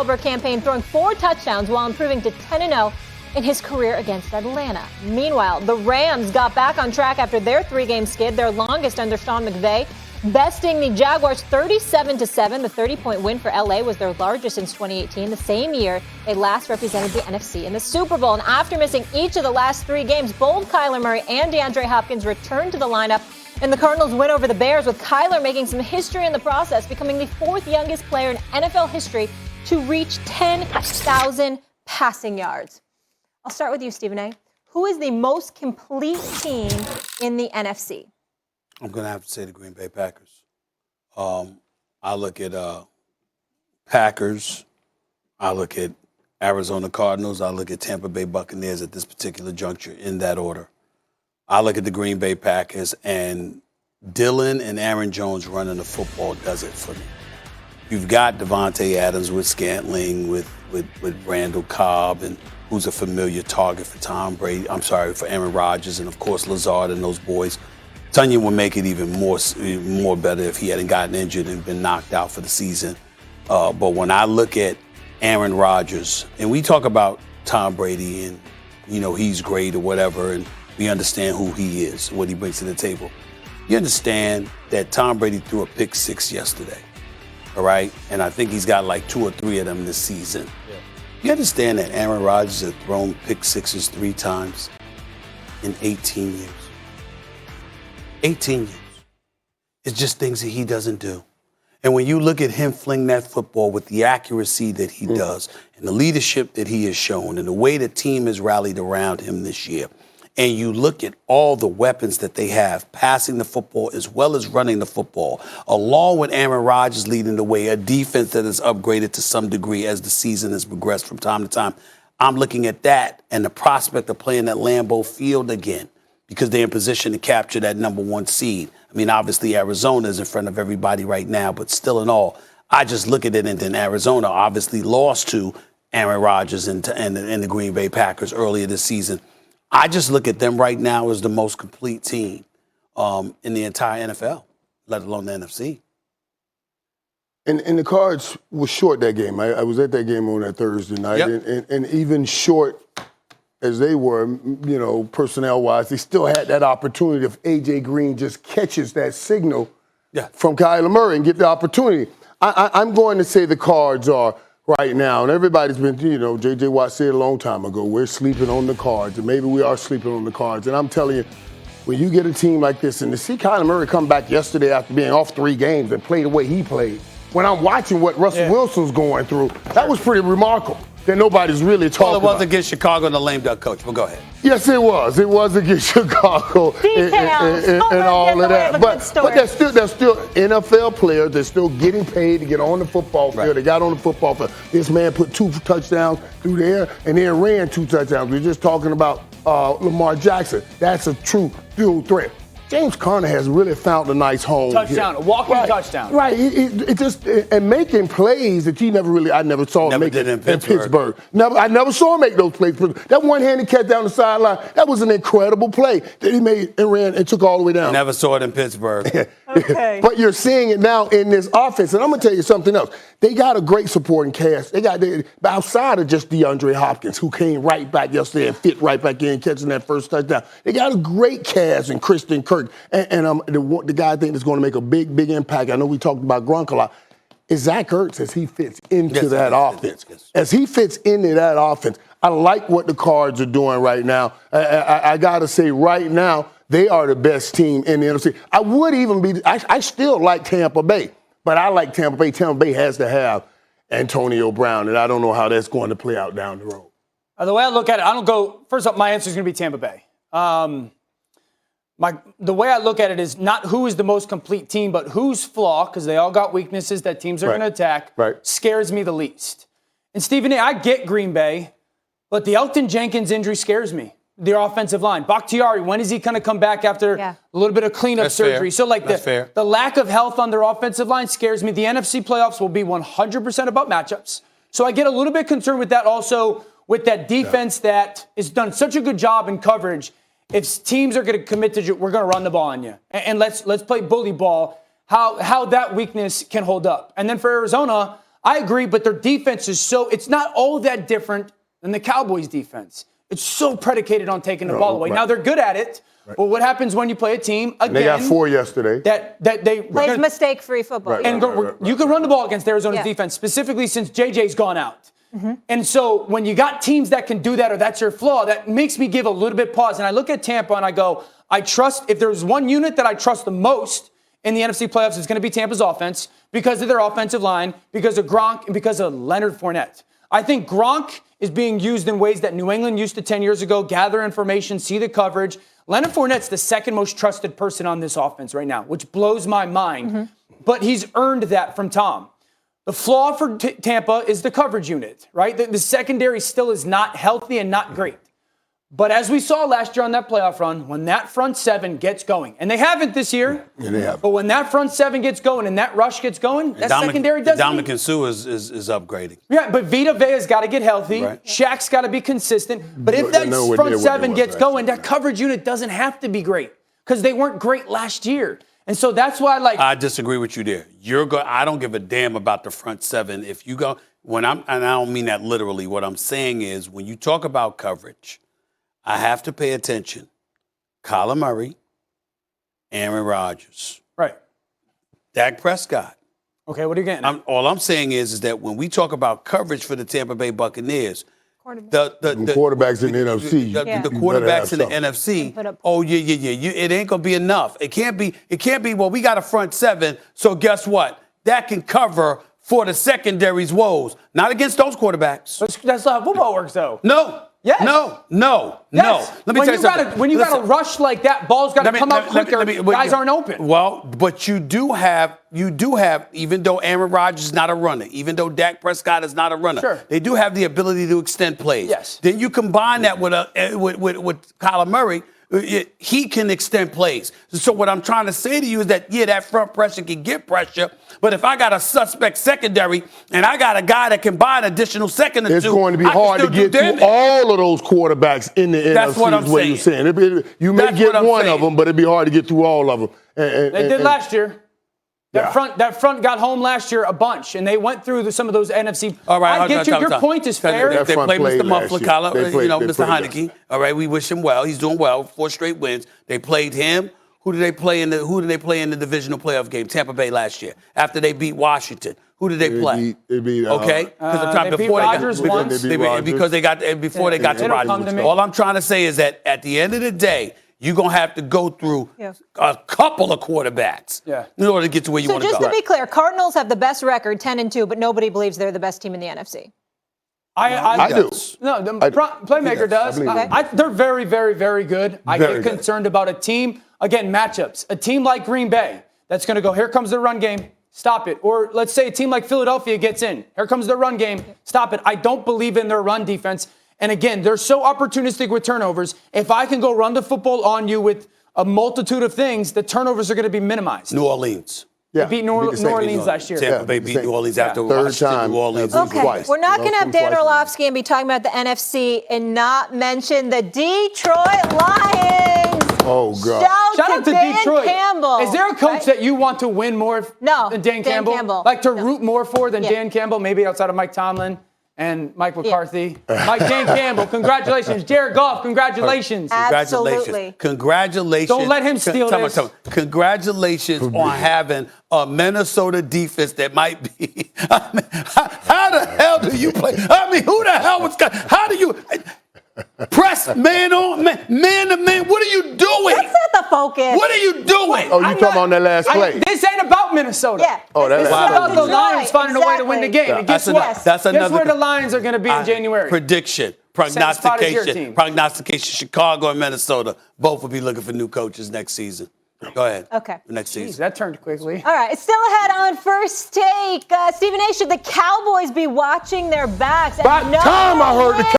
caliber campaign, throwing 4 touchdowns while improving to 10-0 in his career against Atlanta. Meanwhile, the Rams got back on track after their 3-game skid, their longest under Sean McVay, besting the Jaguars 37-7. The 30-point win for LA was their largest since 2018, the same year they last represented the NFC in the Super Bowl. And after missing each of the last 3 games, both Kyler Murray and DeAndre Hopkins returned to the lineup in the Cardinals' win over the Bears, with Kyler making some history in the process, becoming the 4th youngest player in NFL history to reach 10,000 passing yards. I'll start with you, Stephen A. Who is the most complete team in the NFC? I'm going to have to say the Green Bay Packers. I look at Packers. I look at Arizona Cardinals. I look at Tampa Bay Buccaneers at this particular juncture in that order. I look at the Green Bay Packers, and Dylan and Aaron Jones running the football does it for me. You've got Devontae Adams with Scantling, with Randall Cobb, and who's a familiar target for for Aaron Rodgers, and of course Lazard and those boys. Tunyon would make it even more better if he hadn't gotten injured and been knocked out for the season. But when I look at Aaron Rodgers, and we talk about Tom Brady, and he's great or whatever, and we understand who he is, what he brings to the table. You understand that Tom Brady threw a pick 6 yesterday, all right? And I think he's got like 2 or 3 of them this season. Yeah. You understand that Aaron Rodgers has thrown pick 6s 3 times in 18 years? 18 years. It's just things that he doesn't do. And when you look at him fling that football with the accuracy that he does, and the leadership that he has shown, and the way the team has rallied around him this year, and you look at all the weapons that they have, passing the football as well as running the football, along with Aaron Rodgers leading the way, a defense that is upgraded to some degree as the season has progressed from time to time. I'm looking at that and the prospect of playing at Lambeau Field again, because they're in position to capture that number 1 seed. I mean, obviously Arizona is in front of everybody right now, but still in all, I just look at it, and then Arizona obviously lost to Aaron Rodgers and the Green Bay Packers earlier this season. I just look at them right now as the most complete team in the entire NFL, let alone the NFC. And the Cards were short that game. I was at that game on that Thursday night, Yep. and even short as they were, personnel-wise, they still had that opportunity if A.J. Green just catches that signal from Kyler Murray and get the opportunity. I'm going to say the Cards are right now, and everybody's been, J.J. Watt said a long time ago, we're sleeping on the Cards, and maybe we are sleeping on the Cards. And I'm telling you, when you get a team like this, and to see Kyler Murray come back yesterday after being off 3 games and play the way he played, when I'm watching what Russell Wilson's going through, that was pretty remarkable. That nobody's really talking about. Well, it was against Chicago and the lame duck coach. Well, go ahead. Yes, it was. It was against Chicago and all of that. But they're still NFL players. They're still getting paid to get on the football field. Right. They got on the football field. This man put 2 touchdowns through the air and then ran 2 touchdowns. We're just talking about Lamar Jackson. That's a true dual threat. James Conner has really found a nice home. Touchdown, a walking touchdown. Right, it just and making plays that I never saw him make in Pittsburgh. I never saw him make those plays. That one-handed catch down the sideline, that was an incredible play that he made and ran and took all the way down. Never saw it in Pittsburgh. Okay. But you're seeing it now in this offense, and I'm gonna tell you something else. They got a great supporting cast. They outside of just DeAndre Hopkins, who came right back yesterday and fit right back in, catching that first touchdown. They got a great cast in Christian Kirk, and the guy I think that's going to make a big impact. I know we talked about Gronk a lot. Is Zach Ertz as he fits into that offense. As he fits into that offense, I like what the Cards are doing right now. I got to say, right now, they are the best team in the NFC. I still like Tampa Bay, but I like Tampa Bay. Tampa Bay has to have Antonio Brown, and I don't know how that's going to play out down the road. The way I look at it, first up, my answer is going to be Tampa Bay. The way I look at it is not who is the most complete team, but whose flaw, because they all got weaknesses that teams are going to attack, scares me the least. And Stephen A., I get Green Bay, but the Elgton Jenkins injury scares me. Their offensive line. Bakhtiari, when is he going to come back after a little bit of cleanup surgery? Fair. So the lack of health on their offensive line scares me. The NFC playoffs will be 100% about matchups. So I get a little bit concerned with that also, with that defense that has done such a good job in coverage. If teams are going to commit to we're going to run the ball on you. And let's play bully ball, how that weakness can hold up. And then for Arizona, I agree, but their defense is it's not all that different than the Cowboys' defense. It's so predicated on taking the ball away. Right. Now, they're good at it. Right. But what happens when you play a team, again, they got 4 yesterday. That they plays mistake-free football. Right, and you can run the ball against Arizona's defense, specifically since JJ's gone out. Mm-hmm. And so when you got teams that can do that or that's your flaw, that makes me give a little bit pause. And I look at Tampa and I go, I trust, if there's one unit that I trust the most in the NFC playoffs, it's going to be Tampa's offense because of their offensive line, because of Gronk, and because of Leonard Fournette. I think Gronk is being used in ways that New England used to 10 years ago, gather information, see the coverage. Leonard Fournette's the second most trusted person on this offense right now, which blows my mind. Mm-hmm. But he's earned that from Tom. The flaw for Tampa is the coverage unit, right? The secondary still is not healthy and not great. But as we saw last year on that playoff run, when that front seven gets going, and they haven't this year, but when that front seven gets going and that rush gets going, that secondary doesn't. Dominican Sue is upgrading. Yeah, but Vita Vea's got to get healthy. Right. Shaq's got to be consistent. But if that front seven gets going, that coverage unit doesn't have to be great because they weren't great last year. And so that's why, I disagree with you there. I don't give a damn about the front seven. If you go, and I don't mean that literally. What I'm saying is when you talk about coverage, I have to pay attention. Kyler Murray, Aaron Rodgers. Right. Dak Prescott. Okay, what are you getting? All I'm saying is that when we talk about coverage for the Tampa Bay Buccaneers, the quarterbacks in the NFC. The quarterbacks in the NFC. It ain't gonna be enough. It can't be, well, we got a front seven, so guess what? That can cover for the secondary's woes. Not against those quarterbacks. That's not how football works, though. No. Yes. No. Yes. Let me tell you something. When you got to rush like that, ball's got to come out quicker. Guys aren't open. Well, but you do have, even though Aaron Rodgers is not a runner, even though Dak Prescott is not a runner, they do have the ability to extend plays. Yes. Then you combine that with Kyler Murray. He can extend plays. So what I'm trying to say to you is that, that front pressure can get pressure, but if I got a suspect secondary and I got a guy that can buy an additional second or two, it's going to be hard to get through all of those quarterbacks in the NFC. That's what I'm saying. You're saying. You may get one of them, but it'd be hard to get through all of them. They did last year. That front got home last year a bunch, and they went through some of those NFC. All right, I get you. Your point is fair. They played Mr. Muffler, Mr. Heineke. All right, we wish him well. He's doing well. 4 straight wins. They played him. Who did they play in the divisional playoff game? Tampa Bay last year. After they beat Washington, who did they play? They beat they beat Rodgers once. Because they got to Rodgers. All I'm trying to say is that at the end of the day, you're going to have to go through a couple of quarterbacks in order to get to where you want to go. So just to be clear, Cardinals have the best record, 10-2, but nobody believes they're the best team in the NFC. I do. No, the playmaker does. They're very, very, very good. I get concerned about a team, again, matchups. A team like Green Bay that's going to go, here comes the run game, stop it. Or let's say a team like Philadelphia gets in. Here comes the run game, stop it. I don't believe in their run defense. And again, they're so opportunistic with turnovers. If I can go run the football on you with a multitude of things, the turnovers are going to be minimized. New Orleans. They beat New Orleans last year. Tampa Bay beat New Orleans after third time. New Orleans twice. We're not going to have Dan Orlovsky and be talking about the NFC and not mention the Detroit Lions. Oh, God. Shout out to Dan Detroit. Campbell. Is there a coach that you want to win more than Dan Campbell? Like to root more for than Dan Campbell, maybe outside of Mike Tomlin and Mike McCarthy? Mike Dan Campbell, congratulations. Jared Goff, congratulations. Absolutely. Congratulations. Don't let him steal this. Congratulations on having a Minnesota defense that might be. How the hell do you play? Who the hell was – how do you – press man on man to man. What are you doing? That's not the focus. What are you doing? Oh, you talking about that last play? This ain't about Minnesota. Yeah. This is about the Lions finding a way to win the game. And guess what? Guess where the Lions are going to be in January. Prediction. Prognostication. Chicago and Minnesota both will be looking for new coaches next season. Go ahead. Okay. Next season. Jeez, that turned quickly. All right. It's still ahead on First Take. Stephen A., should the Cowboys be watching their backs? By the time I heard the